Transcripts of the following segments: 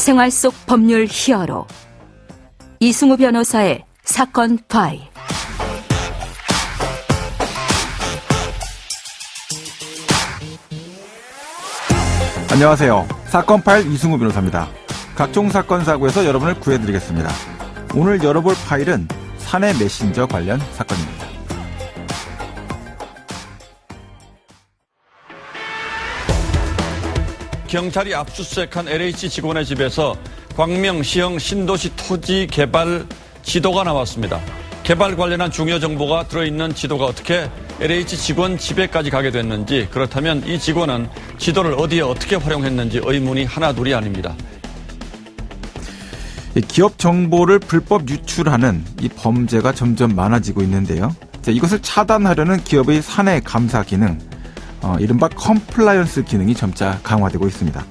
생활 속 법률 히어로 이승우 변호사의 사건 파일. 안녕하세요. 사건 파일 이승우 변호사입니다. 각종 사건 사고에서 여러분을 구해드리겠습니다. 오늘 열어볼 파일은 사내 메신저 관련 사건입니다. 경찰이 압수수색한 LH 직원의 집에서 광명시형 신도시 토지 개발 지도가 나왔습니다. 개발 관련한 중요 정보가 들어있는 지도가 어떻게 LH 직원 집에까지 가게 됐는지, 그렇다면 이 직원은 지도를 어디에 어떻게 활용했는지 의문이 하나둘이 아닙니다. 기업 정보를 불법 유출하는 이 범죄가 점점 많아지고 있는데요. 이것을 차단하려는 기업의 사내 감사 기능, 이른바 컴플라이언스 기능이 점차 강화되고 있습니다.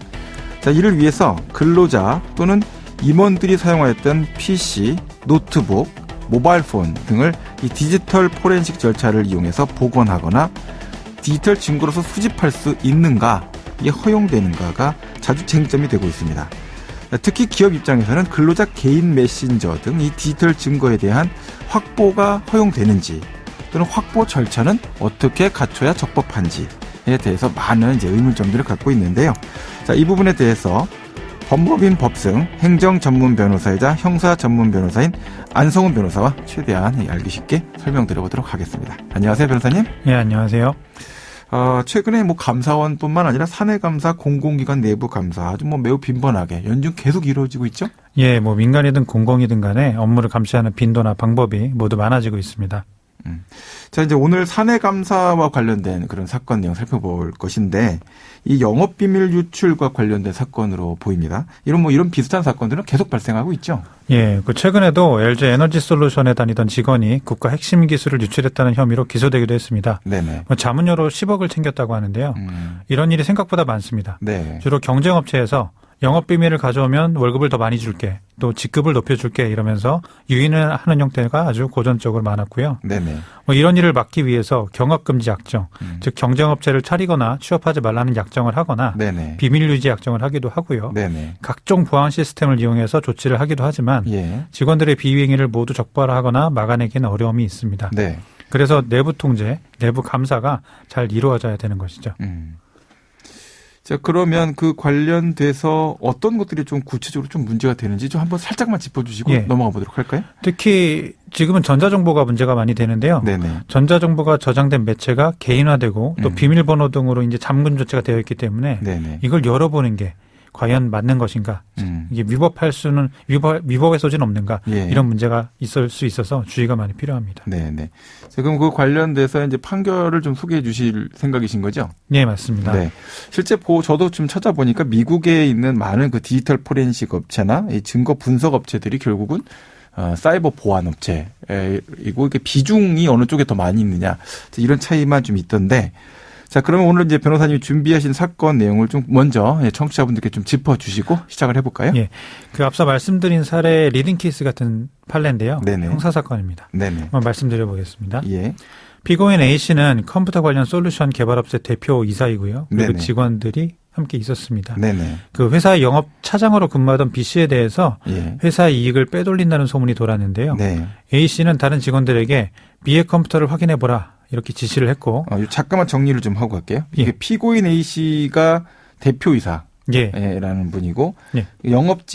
이를 위해서 근로자 또는 임원들이 사용하였던 PC, 노트북, 모바일폰 등을 이 디지털 포렌식 절차를 이용해서 복원하거나 디지털 증거로서 수집할 수 있는가, 이게 허용되는가가 자주 쟁점이 되고 있습니다. 특히 기업 입장에서는 근로자 개인 메신저 등 이 디지털 증거에 대한 확보가 허용되는지, 또는 확보 절차는 어떻게 갖춰야 적법한지에 대해서 많은 의문점들을 갖고 있는데요. 이 부분에 대해서 법무법인 법승 행정 전문 변호사이자 형사 전문 변호사인 안성훈 변호사와 최대한 알기 쉽게 설명드려보도록 하겠습니다. 안녕하세요, 변호사님. 네, 안녕하세요. 최근에 감사원뿐만 아니라 사내감사, 공공기관 내부 감사 아주 매우 빈번하게 연중 계속 이루어지고 있죠? 예, 민간이든 공공이든 간에 업무를 감시하는 빈도나 방법이 모두 많아지고 있습니다. 자, 이제 오늘 사내감사와 관련된 그런 사건 내용 살펴볼 것인데, 이 영업비밀 유출과 관련된 사건으로 보입니다. 이런 비슷한 사건들은 계속 발생하고 있죠? 예, 최근에도 LG 에너지 솔루션에 다니던 직원이 국가 핵심 기술을 유출했다는 혐의로 기소되기도 했습니다. 네네. 자문료로 10억을 챙겼다고 하는데요. 이런 일이 생각보다 많습니다. 네. 주로 경쟁업체에서 영업비밀을 가져오면 월급을 더 많이 줄게, 또 직급을 높여줄게 이러면서 유인을 하는 형태가 아주 고전적으로 많았고요. 네네. 이런 일을 막기 위해서 경업금지 약정, 즉 경쟁업체를 차리거나 취업하지 말라는 약정을 하거나 네네. 비밀 유지 약정을 하기도 하고요. 네네. 각종 보안 시스템을 이용해서 조치를 하기도 하지만 예. 직원들의 직원들의 비위행위를 모두 적발하거나 막아내기는 어려움이 있습니다. 네. 그래서 내부 통제, 내부 감사가 잘 이루어져야 되는 것이죠. 자, 그러면 그 관련돼서 어떤 것들이 좀 구체적으로 좀 문제가 되는지 좀 한번 살짝만 짚어주시고 예. 넘어가 보도록 할까요? 특히 지금은 전자정보가 문제가 많이 되는데요. 네네. 전자정보가 저장된 매체가 개인화되고 또 비밀번호 등으로 이제 잠금 조치가 되어 있기 때문에 네네. 이걸 열어보는 게 과연 맞는 것인가? 이게 위법의 소지는 없는가? 예. 이런 문제가 있을 수 있어서 주의가 많이 필요합니다. 네네. 자, 그럼 그 관련돼서 이제 판결을 좀 소개해 주실 생각이신 거죠? 네, 맞습니다. 네. 실제 저도 좀 찾아보니까 미국에 있는 많은 그 디지털 포렌식 업체나 이 증거 분석 업체들이 결국은 사이버 보안 업체이고, 이게 비중이 어느 쪽에 더 많이 있느냐, 이런 차이만 좀 있던데, 자, 그러면 오늘 이제 변호사님이 준비하신 사건 내용을 좀 먼저 청취자분들께 좀 짚어주시고 시작을 해볼까요? 예. 앞서 말씀드린 사례 리딩 케이스 같은 판례인데요. 네네. 형사사건입니다. 네네. 한번 말씀드려보겠습니다. 예. 피고인 A씨는 컴퓨터 관련 솔루션 개발업체 대표 이사이고요. 그리고 네네. 직원들이 함께 있었습니다. 네네. 그 회사의 영업 차장으로 근무하던 B씨에 대해서 예. 회사의 이익을 빼돌린다는 소문이 돌았는데요. 네. A씨는 다른 직원들에게 B의 컴퓨터를 확인해보라, 이렇게 지시를 했고. 잠깐만 정리를 좀 하고 갈게요. 이게 예. 피고인 A씨가 대표이사라는 예. 분이고, 예. 영업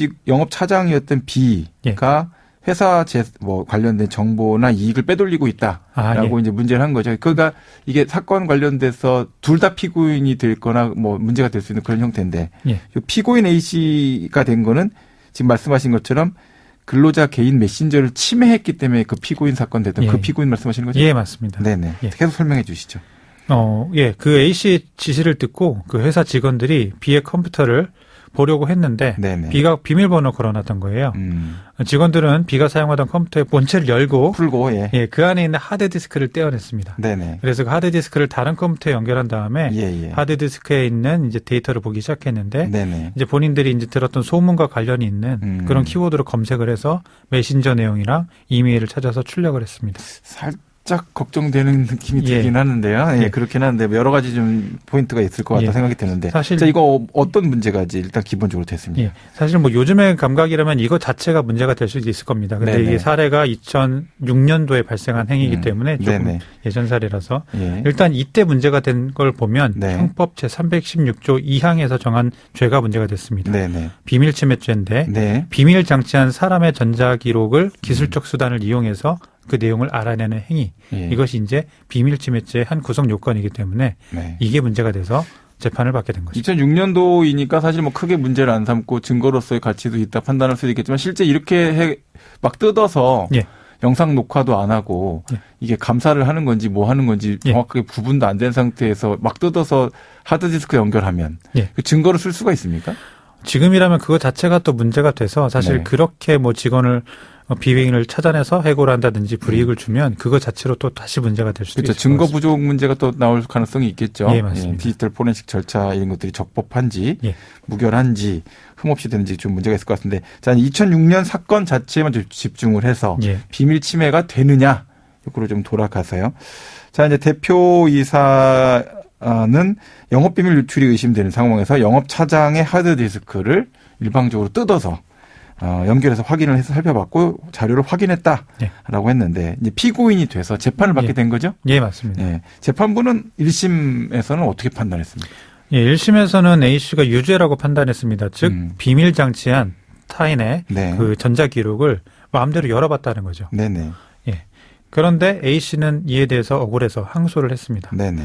차장이었던 B가 회사 관련된 정보나 이익을 빼돌리고 있다라고 예. 이제 문제를 한 거죠. 그러니까 이게 사건 관련돼서 둘 다 피고인이 됐거나 문제가 될 수 있는 그런 형태인데, 예. 피고인 A씨가 된 거는 지금 말씀하신 것처럼 근로자 개인 메신저를 침해했기 때문에 그 피고인 사건 됐던 예. 그 피고인 말씀하시는 거죠? 예, 맞습니다. 네네. 예. 계속 설명해 주시죠. 예. 그 A씨 지시를 듣고 그 회사 직원들이 B의 컴퓨터를 보려고 했는데 네네. B가 비밀번호 걸어놨던 거예요. 직원들은 B가 사용하던 컴퓨터의 본체를 열고 풀고 그 안에 있는 하드디스크를 떼어냈습니다. 네네. 그래서 그 하드디스크를 다른 컴퓨터에 연결한 다음에 예. 하드디스크에 있는 이제 데이터를 보기 시작했는데 네네. 이제 본인들이 이제 들었던 소문과 관련이 있는 그런 키워드로 검색을 해서 메신저 내용이랑 이메일을 찾아서 출력을 했습니다. 살짝 걱정되는 느낌이 예. 들긴 하는데요. 예, 예. 그렇긴 한데 여러 가지 좀 포인트가 있을 것 같다 예. 생각이 드는데. 사실 자, 이거 어떤 문제가지 일단 기본적으로 됐습니다. 예. 사실 뭐 요즘의 감각이라면 이거 자체가 문제가 될 수도 있을 겁니다. 근데 네네. 이게 사례가 2006년도에 발생한 행위이기 때문에 조금 네네. 예전 사례라서 예. 일단 이때 문제가 된 걸 보면 네. 형법 제316조 2항에서 정한 죄가 문제가 됐습니다. 네네. 비밀침해죄인데 네. 비밀 장치한 사람의 전자기록을 기술적 수단을 이용해서 그 내용을 알아내는 행위. 예. 이것이 이제 비밀침해죄의 한 구성 요건이기 때문에 네. 이게 문제가 돼서 재판을 받게 된 거죠. 2006년도이니까 사실 뭐 크게 문제를 안 삼고 증거로서의 가치도 있다 판단할 수도 있겠지만 실제 이렇게 막 뜯어서 예. 영상 녹화도 안 하고 예. 이게 감사를 하는 건지 뭐 하는 건지 예. 정확하게 구분도 안 된 상태에서 막 뜯어서 하드디스크 연결하면 예. 그 증거를 쓸 수가 있습니까? 지금이라면 그거 자체가 또 문제가 돼서 사실 네. 그렇게 뭐 직원을 비행을 찾아내서 해고를 한다든지 불이익을 주면 그거 자체로 또 다시 문제가 될 수도 그렇죠. 있을 증거 것 같습니다. 부족 문제가 또 나올 가능성이 있겠죠. 예, 맞습니다. 디지털 포렌식 절차 이런 것들이 적법한지 예. 무결한지 흠없이 되는지 좀 문제가 있을 것 같은데 자, 2006년 사건 자체에만 좀 집중을 해서 예. 비밀 침해가 되느냐 이거로 좀 돌아가서요. 자, 이제 대표이사는 영업비밀 유출이 의심되는 상황에서 영업 차장의 하드디스크를 일방적으로 뜯어서 연결해서 확인을 해서 살펴봤고 자료를 확인했다라고 했는데 이제 피고인이 돼서 재판을 받게 예. 된 거죠? 예, 맞습니다. 예. 재판부는 1심에서는 어떻게 판단했습니까? 예, 1심에서는 A씨가 유죄라고 판단했습니다. 즉 비밀 장치한 타인의 네. 그 전자기록을 마음대로 열어봤다는 거죠. 네네. 예. 그런데 A씨는 이에 대해서 억울해서 항소를 했습니다. 네네.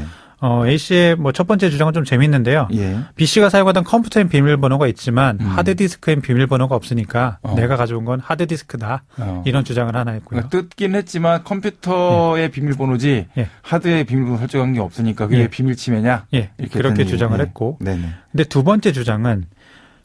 A씨의 뭐 첫 번째 주장은 좀 재밌는데요. 예. B씨가 사용하던 컴퓨터엔 비밀번호가 있지만 하드디스크엔 비밀번호가 없으니까 내가 가져온 건 하드디스크다. 이런 주장을 하나 했고요. 그러니까 뜯긴 했지만 컴퓨터의 비밀번호지 예. 하드의 비밀번호 설정한 게 없으니까 그게 예. 비밀 침해냐? 예, 이렇게 그렇게 했더니, 주장을 예. 했고. 네네. 근데 두 번째 주장은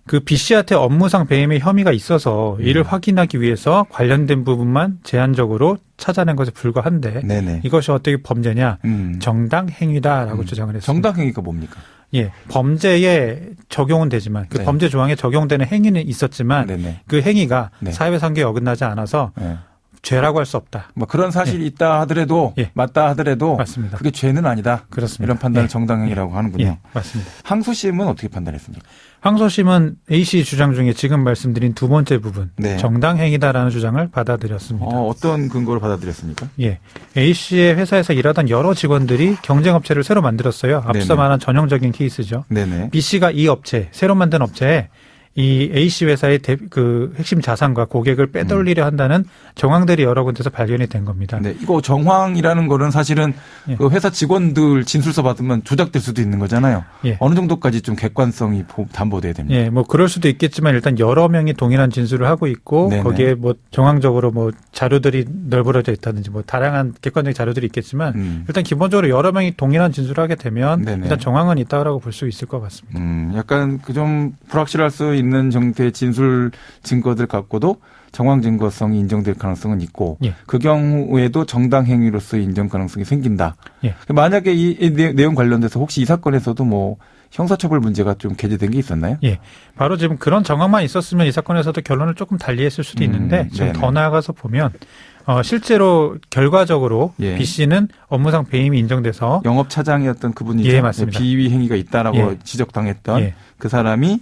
그 B씨한테 업무상 배임의 혐의가 있어서 이를 확인하기 위해서 관련된 부분만 제한적으로 찾아낸 것에 불과한데 네네. 이것이 어떻게 범죄냐? 음. 정당 행위다라고 주장을 했습니다. 정당 행위가 뭡니까? 예, 범죄에 적용은 되지만 그 네. 범죄 조항에 적용되는 행위는 있었지만 네네. 그 행위가 네. 사회상규에 어긋나지 않아서 예. 죄라고 할 수 없다. 뭐 그런 사실이 있다 하더라도 예. 맞다 하더라도 맞습니다. 그게 죄는 아니다. 그렇습니다. 이런 판단을 예. 정당 행위라고 하는군요. 예, 맞습니다. 항소심은 어떻게 판단했습니까? 항소심은 A씨 주장 중에 지금 말씀드린 두 번째 부분 네. 정당 행위다라는 주장을 받아들였습니다. 어떤 근거로 받아들였습니까? 예, A씨의 회사에서 일하던 여러 직원들이 경쟁업체를 새로 만들었어요. 앞서 네네. 말한 전형적인 케이스죠. 네네. B씨가 이 업체, 새로 만든 업체에 이 A씨 회사의 그 핵심 자산과 고객을 빼돌리려 한다는 정황들이 여러 군데서 발견이 된 겁니다. 네, 이거 정황이라는 거는 사실은 예. 그 회사 직원들 진술서 받으면 조작될 수도 있는 거잖아요. 예. 어느 정도까지 좀 객관성이 담보돼야 됩니다. 예, 뭐 그럴 수도 있겠지만 일단 여러 명이 동일한 진술을 하고 있고 네네. 거기에 뭐 정황적으로 뭐 자료들이 널브러져 있다든지 뭐 다양한 객관적인 자료들이 있겠지만 일단 기본적으로 여러 명이 동일한 진술을 하게 되면 네네. 일단 정황은 있다라고 볼 수 있을 것 같습니다. 약간 그 좀 불확실할 수 있는 정도의 진술 증거들 갖고도 정황 증거성이 인정될 가능성은 있고 예. 그 경우에도 정당 행위로서의 인정 가능성이 생긴다. 예. 만약에 이 내용 관련돼서 혹시 이 사건에서도 뭐 형사처벌 문제가 좀 게재된 게 있었나요? 예, 바로 지금 그런 정황만 있었으면 이 사건에서도 결론을 조금 달리했을 수도 있는데 좀 네네. 더 나아가서 보면 실제로 결과적으로 예. B 씨는 업무상 배임이 인정돼서 영업 차장이었던 그분이죠. 예, 맞습니다. 비위 행위가 있다라고 예. 지적당했던 예. 그 사람이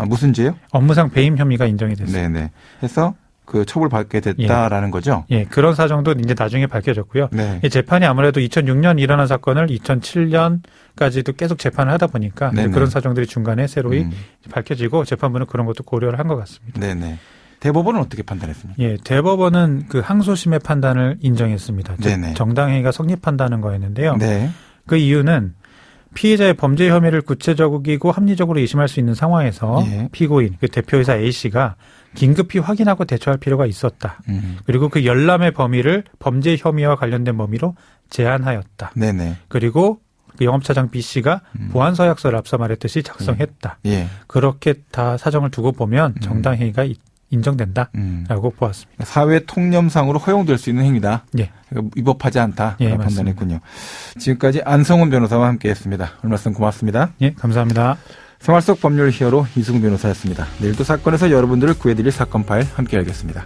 무슨 죄요? 업무상 배임 혐의가 인정이 됐습니다. 네네. 해서 그 처벌받게 됐다라는 거죠. 예, 그런 사정도 이제 나중에 밝혀졌고요. 네. 이 재판이 아무래도 2006년 일어난 사건을 2007년까지도 계속 재판을 하다 보니까 네네. 그런 사정들이 중간에 새로이 밝혀지고 재판부는 그런 것도 고려를 한 것 같습니다. 네네. 대법원은 어떻게 판단했습니까? 예, 대법원은 그 항소심의 판단을 인정했습니다. 즉 네네. 정당행위가 성립한다는 거였는데요. 네. 그 이유는 피해자의 범죄 혐의를 구체적이고 합리적으로 의심할 수 있는 상황에서 예. 피고인, 그 대표이사 A씨가 긴급히 확인하고 대처할 필요가 있었다. 그리고 그 열람의 범위를 범죄 혐의와 관련된 범위로 제한하였다. 네네. 그리고 그 영업차장 B씨가 보안서약서를 앞서 말했듯이 작성했다. 예. 그렇게 다 사정을 두고 보면 정당행위가 인정된다라고 보았습니다. 사회 통념상으로 허용될 수 있는 행위다. 예. 위법하지 않다. 예, 판단했군요. 지금까지 안성훈 변호사와 함께했습니다. 오늘 말씀 고맙습니다. 예, 감사합니다. 생활 속 법률 히어로 이승훈 변호사였습니다. 내일도 사건에서 여러분들을 구해드릴 사건 파일 함께 알겠습니다.